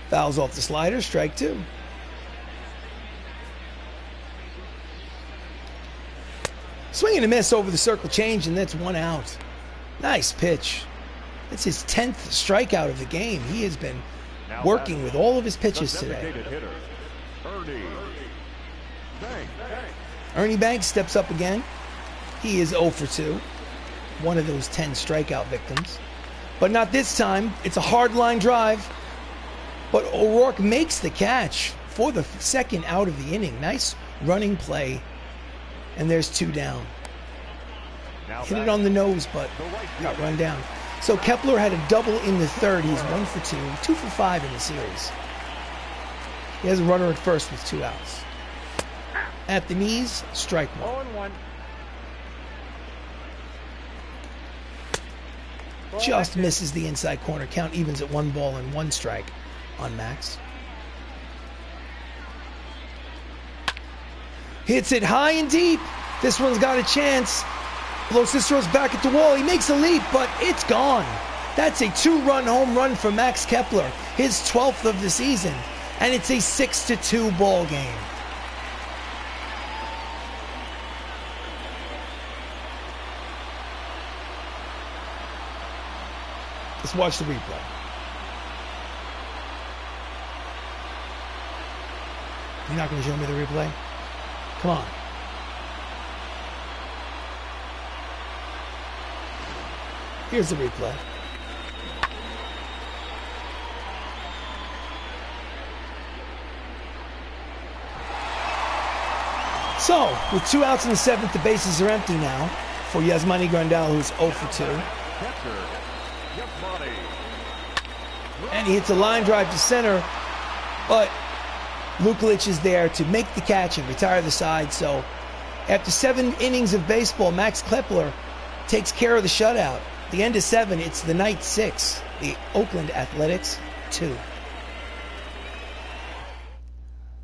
Fouls off the slider, strike 2. Swing and a miss over the circle change, and that's 1 out. Nice pitch. That's his 10th strikeout of the game. He has been working with all of his pitches today. Ernie Banks steps up again. He is 0 for 2. One of those 10 strikeout victims. But not this time. It's a hard line drive. But O'Rourke makes the catch for the 2nd out of the inning. Nice running play. And there's 2 down. Hit it on the nose, but got run down. So Kepler had a double in the 3rd. He's 1 for 2. 2 for 5 in the series. He has a runner at first with 2 outs. At the knees, strike 1. Just misses the inside corner. Count evens at 1 ball and 1 strike on Max. Hits it high and deep. This one's got a chance. Los Cicero's back at the wall. He makes a leap, but it's gone. That's a 2-run home run for Max Kepler, his 12th of the season. And it's a 6-2 ball game. Let's watch the replay. You're not going to show me the replay? Come on. Here's the replay. So, with 2 outs in the 7th, the bases are empty now for Yasmani Grandal, who's 0 for 2. And he hits a line drive to center, but Luklich is there to make the catch and retire the side. So after 7 innings of baseball, Max Kepler takes care of the shutout. The end of 7, it's the Knights 6, the Oakland Athletics 2.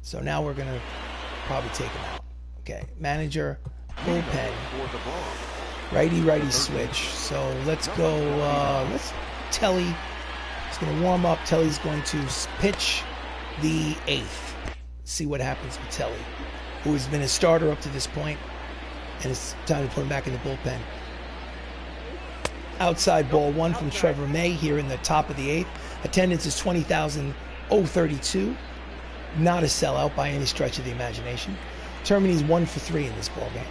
So now we're going to probably take him out. Okay, manager, bullpen, righty switch. So let's go, Telly is going to warm up. Telly's going to pitch the 8th. See what happens with Telly, who has been a starter up to this point, and it's time to put him back in the bullpen. Outside ball 1 from Trevor May here in the top of the 8th. Attendance is 20,032. Not a sellout by any stretch of the imagination. Termini's 1 for 3 in this ballgame.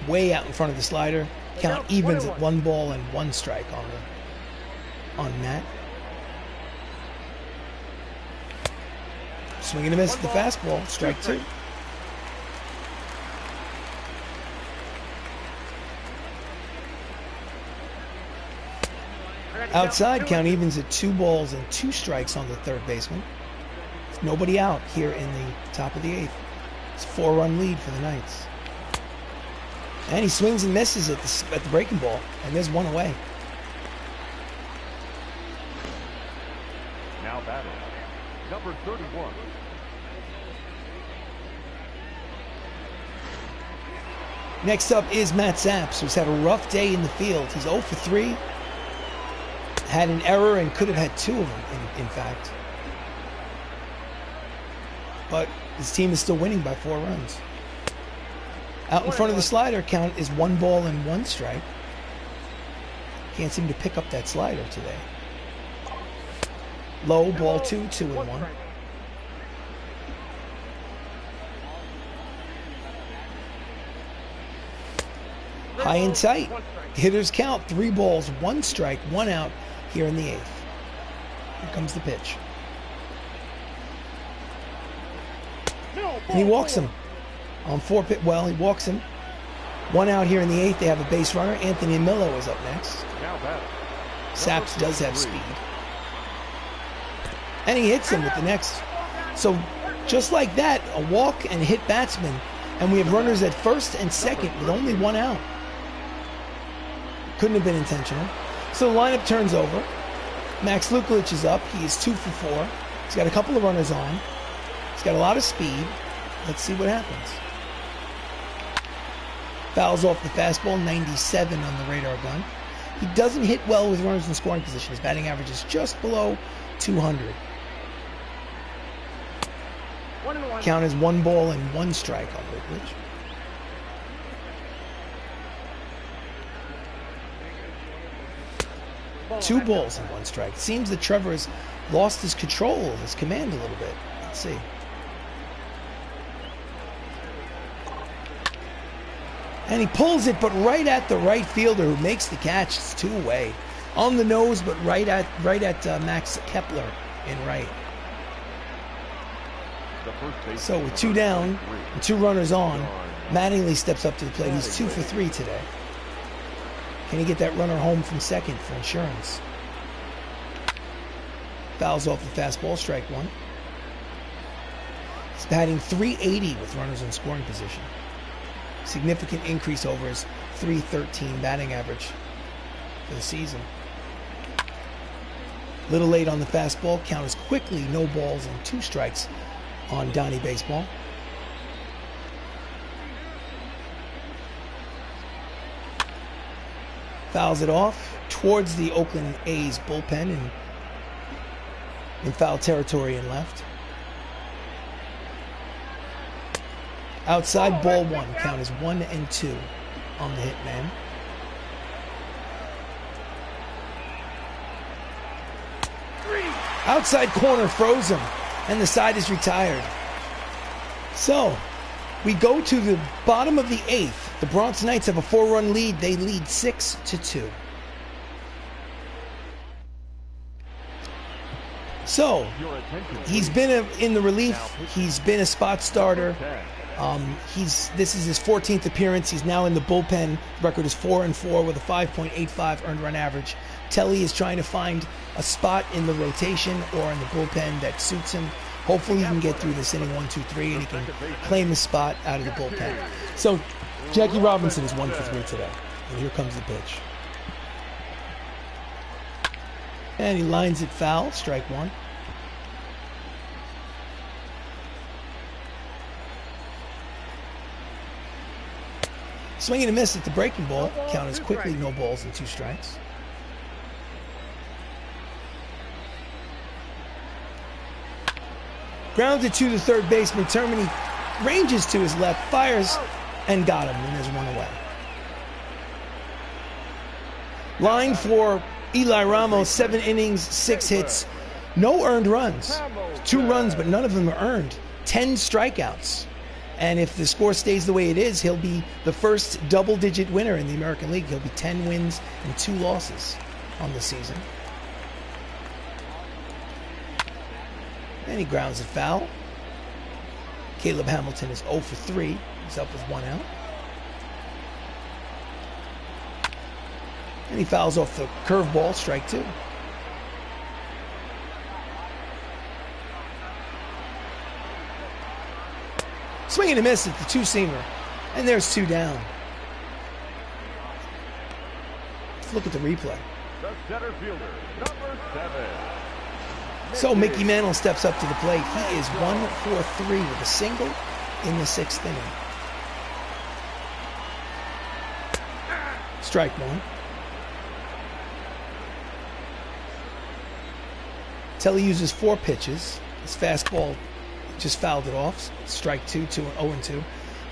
Way out in front of the slider. Count evens at 1 ball and 1 strike on Matt. Swing and a miss at the fastball. Strike 2. Outside, count evens at 2 balls and 2 strikes on the third baseman. There's nobody out here in the top of the 8th. It's a 4-run lead for the Knights. And he swings and misses at the breaking ball, and there's 1 away.
Now batting, number 31.
Next up is Matt Zapps, who's had a rough day in the field. He's 0 for 3. Had an error and could have had 2 of them, in fact. But his team is still winning by 4 runs. Out in front of the slider, count is 1 ball and 1 strike. Can't seem to pick up that slider today. Low, ball 2, 2 and 1. High and tight. Hitters count 3 balls, 1 strike, 1 out here in the 8th. Here comes the pitch. And he walks him. On 4 pit, well, he walks him. 1 out here in the 8th. They have a base runner. Anthony Millo is up next. Sapps does have speed. And he hits him with the next. So just like that, a walk and hit batsman. And we have runners at first and second with only 1 out. Couldn't have been intentional. So the lineup turns over. Max Lukulich is up. He is 2 for 4. He's got a couple of runners on. He's got a lot of speed. Let's see what happens. Fouls off the fastball, 97 on the radar gun. He doesn't hit well with runners in scoring position. His batting average is just below 200. Count is 1 ball and 1 strike on Lukulich. Two balls and 1 strike. It seems that Trevor has lost his control of his command a little bit. Let's see. And he pulls it, but right at the right fielder who makes the catch. It's 2 away. On the nose, but right at Max Kepler in right. So with 2 down and 2 runners on, Mattingly steps up to the plate. He's 2 for 3 today. Can he get that runner home from second for insurance? Fouls off the fastball, strike 1. He's batting .380 with runners in scoring position. Significant increase over his .313 batting average for the season. Little late on the fastball. Count is quickly no balls and 2 strikes on Donnie Baseball. Fouls it off towards the Oakland A's bullpen in foul territory and left. Outside, ball 1. Count is 1 and 2 on the hit man. Outside corner froze him, and the side is retired. So, we go to the bottom of the 8th. The Bronx Knights have a 4-run lead. They lead 6-2. So, he's been in the relief. He's been a spot starter. This is his 14th appearance. He's now in the bullpen. The record is 4-4 with a 5.85 earned run average. Telly is trying to find a spot in the rotation or in the bullpen that suits him. Hopefully he can get through this inning 1, 2, 3 and he can claim his spot out of the bullpen. So Jackie Robinson is 1 for 3 today. And here comes the pitch. And he lines it foul, strike 1. Swing and a miss at the breaking ball. Count is quickly no balls and 2 strikes. Grounded to the third baseman. Termini ranges to his left, fires, and got him, and there's 1 away. Line for Eli Ramos, 7 innings, 6 hits, no earned runs. 2 runs, but none of them are earned. 10 strikeouts. And if the score stays the way it is, he'll be the first double-digit winner in the American League. He'll be 10 wins and 2 losses on the season. And he grounds it foul. Caleb Hamilton is 0 for 3. He's up with 1 out. And he fouls off the curveball, strike 2. Swing and a miss at the two-seamer. And there's 2 down. Let's look at the replay.
The center fielder, number 7.
So Mickey Mantle steps up to the plate. He is 1 for 3 with a single in the 6th inning. Strike 1. Telly uses 4 pitches. His fastball just fouled it off. Strike 2, 0-2.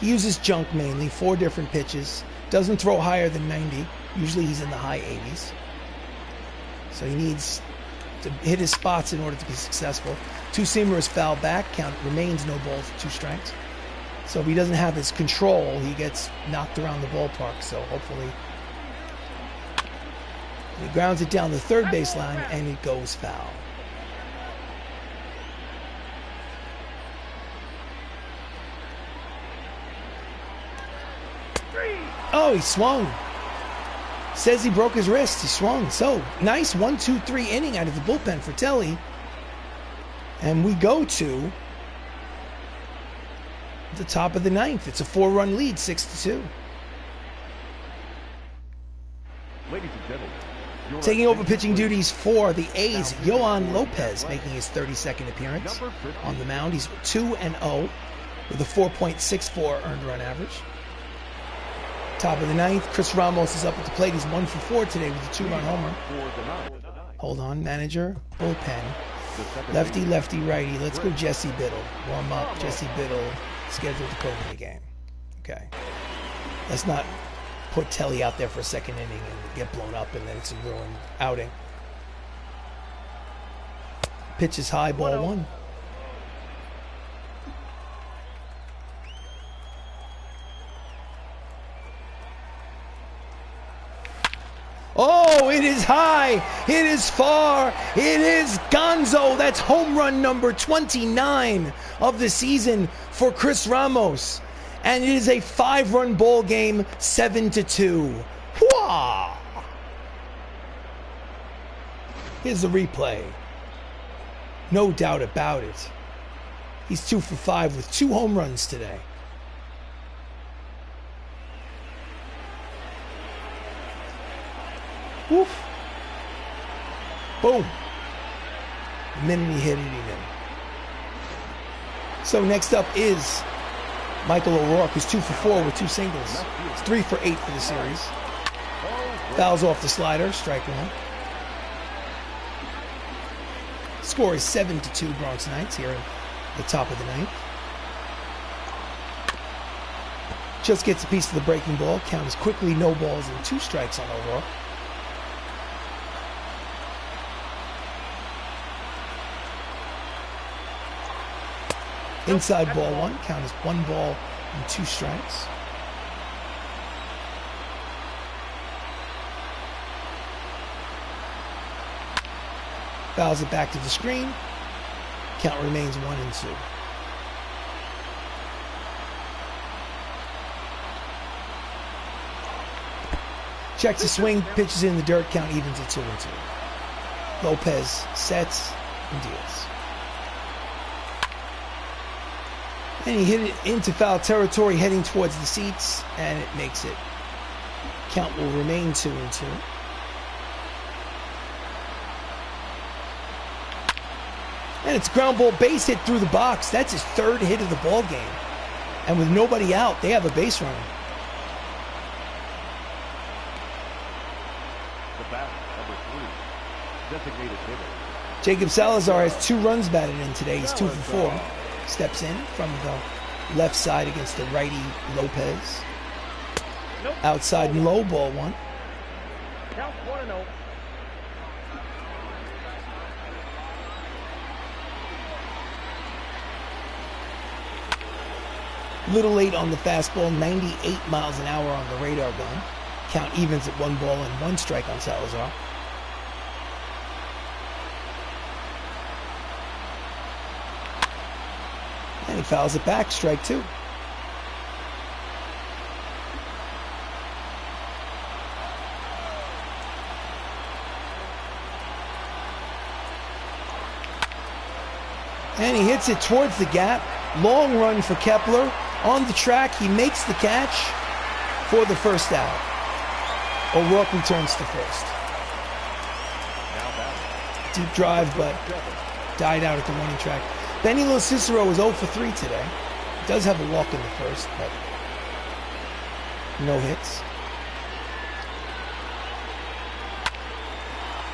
He uses junk mainly, 4 different pitches. Doesn't throw higher than 90. Usually he's in the high 80s. So he needs to hit his spots in order to be successful. Two-seamer is fouled back. Count remains no balls, 2 strikes. So if he doesn't have his control, he gets knocked around the ballpark. So hopefully he grounds it down the third baseline and it goes foul. Oh, he swung. Says he broke his wrist. He swung. So, nice 1-2-3 inning out of the bullpen for Telly. And we go to the top of the 9th. It's a 4-run lead, 6-2.
Ladies and gentlemen,
taking over pitching duties for the A's, Yohan Lopez, making his 32nd appearance on the mound. He's 2-0 with a 4.64 earned run average. Top of the 9th, Chris Ramos is up at the plate. He's 1 for 4 today with a 2-run homer. Hold on, manager, bullpen. Lefty, lefty, righty. Let's go Jesse Biddle. Warm up. Jesse Biddle scheduled to go in the game. Okay. Let's not put Telly out there for a second inning and get blown up and then it's a ruined outing. Pitch is high, ball 1. Oh, it is high. It is far. It is Gonzo. That's home run number 29 of the season for Chris Ramos. And it is a 5-run ball game, 7-2. Whoa! Here's the replay. No doubt about it. He's 2 for 5 with 2 home runs today. Woof. Boom. The minute he hit it, he knew. So next up is Michael O'Rourke, who's 2 for 4 with 2 singles. It's 3 for 8 for the series. Fouls off the slider, strike 1. Score is 7-2 Bronx Knights here at the top of the 9th. Just gets a piece of the breaking ball. Count is quickly no balls and 2 strikes on O'Rourke. Inside ball 1, count is 1 ball and 2 strikes. Fouls it back to the screen. Count remains 1-2. Checks the swing, pitches in the dirt, count evens at 2-2. Lopez sets and deals. And he hit it into foul territory heading towards the seats, and it makes it. Count will remain 2-2. And it's ground ball base hit through the box. That's his 3rd hit of the ball game. And with nobody out, they have a base runner.
The bat, number 3, designated hitter.
Jacob Salazar has 2 runs batted in today. He's 2 for 4. Steps in from the left side against the righty Lopez. Outside and low, ball 1.
Count 1-0.
Little late on the fastball, 98 miles an hour on the radar gun. Count evens at 1 ball and 1 strike on Salazar. And he fouls it back, strike 2. And he hits it towards the gap. Long run for Kepler. On the track, he makes the catch for the first out. O'Rourke returns to first. Deep drive, but died out at the warning track. Benny Cicero is 0 for 3 today. He does have a walk in the first, but no hits.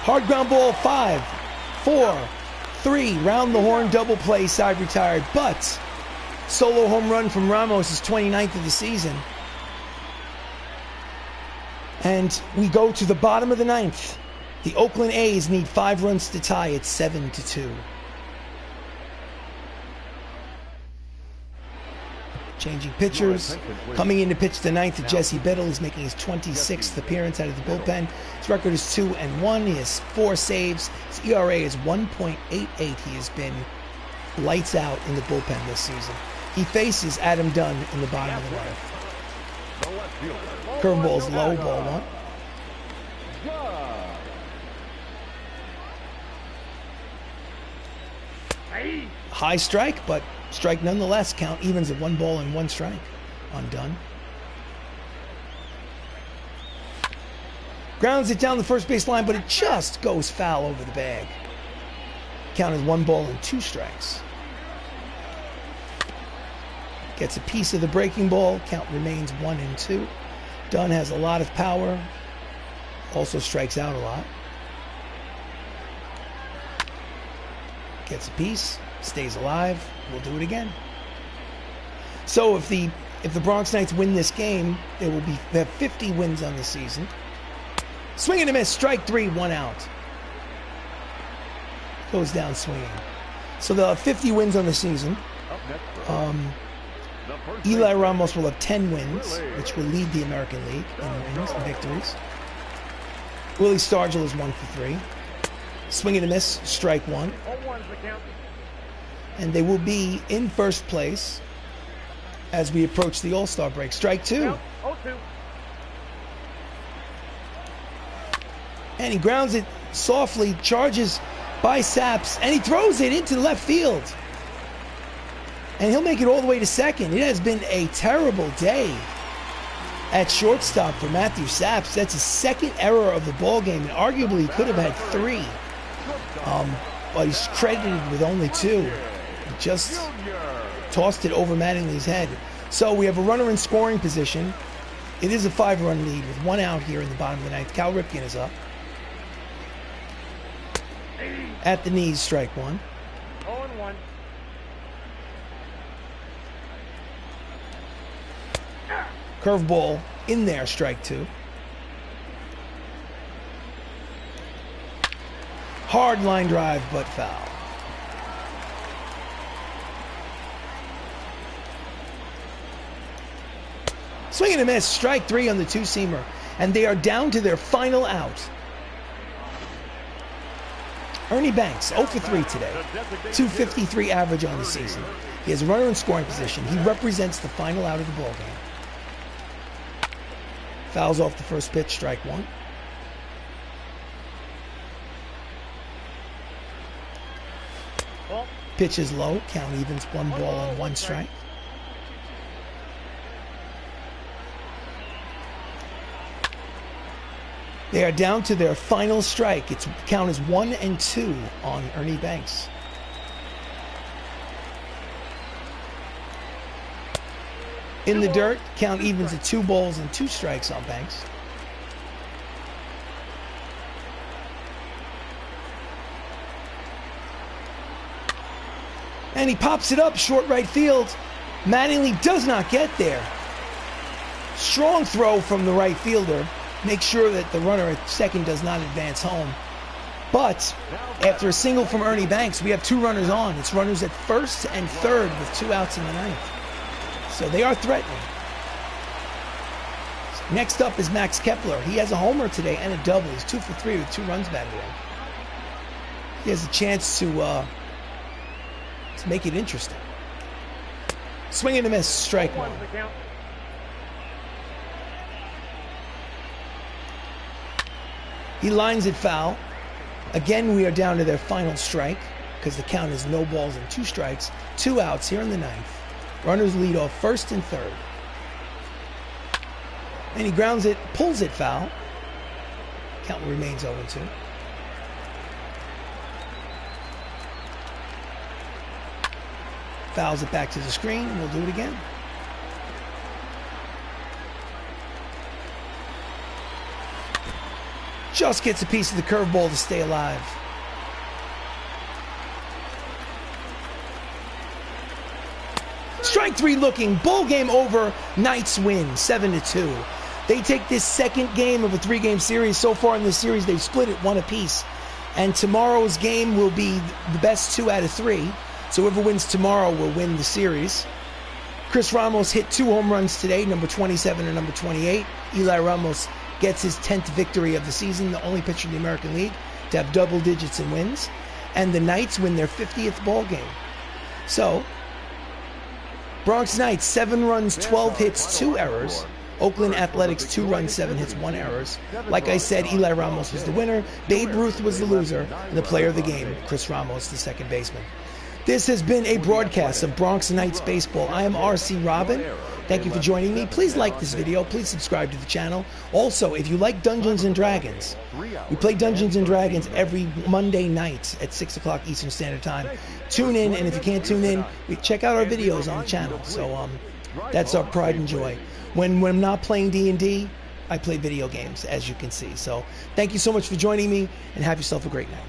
Hard ground ball, 5, 4, 3. Round the horn, double play, side retired. But solo home run from Ramos is 29th of the season. And we go to the bottom of the 9th. The Oakland A's need 5 runs to tie it 7-2. Changing pitchers. Coming in to pitch the 9th, Jesse Biddle. He's making his 26th appearance out of the bullpen. His record is 2-1. He has 4 saves. His ERA is 1.88. He has been lights out in the bullpen this season. He faces Adam Dunn in the bottom of the 9th. Curveball's low, ball 1. High strike, but strike nonetheless. Count evens at 1 ball and 1 strike on Dunn. Grounds it down the first base line, but it just goes foul over the bag. Count is 1 ball and 2 strikes. Gets a piece of the breaking ball. Count remains 1-2. Dunn has a lot of power. Also strikes out a lot. Gets a piece. Stays alive. We'll do it again. So if the Bronx Knights win this game, they have 50 wins on the season. Swing and a miss. Strike 3. 1 out. Goes down swinging. So they'll have 50 wins on the season. Eli Ramos will have 10 wins, which will lead the American League in wins and victories. Willie Stargell is 1 for 3. Swing and a miss. Strike 1. And they will be in first place as we approach the All-Star break. Strike 2. And he grounds it softly, charges by Saps, and he throws it into left field. And he'll make it all the way to second. It has been a terrible day at shortstop for Matthew Saps. That's his 2nd error of the ball game, and arguably he could have had 3. But he's credited with only 2. He just tossed it over Mattingly's head. So we have a runner in scoring position. It is a 5-run lead with 1 out here in the bottom of the 9th. Cal Ripken is up. At the knees, strike 1.
0-1.
Curveball in there, strike 2. Hard line drive, but foul. Swing and a miss, strike 3 on the 2-seamer. And they are down to their final out. Ernie Banks, 0 for 3 today. 253 average on the season. He has a runner in scoring position. He represents the final out of the ballgame. Fouls off the first pitch, strike 1. Pitch is low, count evens, 1 ball and 1 strike. They are down to their final strike. Its count is 1-2 on Ernie Banks. In the dirt, count evens at 2 balls and 2 strikes on Banks. And he pops it up, short right field. Mattingly does not get there. Strong throw from the right fielder. Make sure that the runner at second does not advance home. But after a single from Ernie Banks, we have 2 runners on. It's runners at first and third with 2 outs in the 9th. So they are threatening. Next up is Max Kepler. He has a homer today and a double. He's 2 for 3 with 2 runs batted in. He has a chance to make it interesting. Swing and a miss, strike 1.
One's the count.
He lines it foul. Again, we are down to their final strike because the count is no balls and 2 strikes. 2 outs here in the 9th. Runners lead off first and third. And he grounds it, pulls it foul. Count remains 0-2. Fouls it back to the screen, and we'll do it again. Just gets a piece of the curveball to stay alive. Strike 3 looking, ball game over, Knights win, 7-2. They take this second game of a 3-game series. So far in this series, they've split it 1 apiece. And tomorrow's game will be the best 2 out of 3. So whoever wins tomorrow will win the series. Chris Ramos hit 2 home runs today, number 27 and number 28. Eli Ramos gets his 10th victory of the season, the only pitcher in the American League to have double digits in wins. And the Knights win their 50th ball game. So, Bronx Knights, 7 runs, 12 hits, 2 errors. Oakland Athletics, 2 runs, 7 hits, 1 errors. Like I said, Eli Ramos was the winner, Babe Ruth was the loser, and the player of the game, Chris Ramos, the second baseman. This has been a broadcast of Bronx Knights Baseball. I am RC Robbin. Thank you for joining me. Please like this video. Please subscribe to the channel. Also, if you like Dungeons & Dragons, we play Dungeons & Dragons every Monday night at 6 o'clock Eastern Standard Time. Tune in, and if you can't tune in, check out our videos on the channel. So that's our pride and joy. When I'm not playing D&D, I play video games, as you can see. So thank you so much for joining me, and have yourself a great night.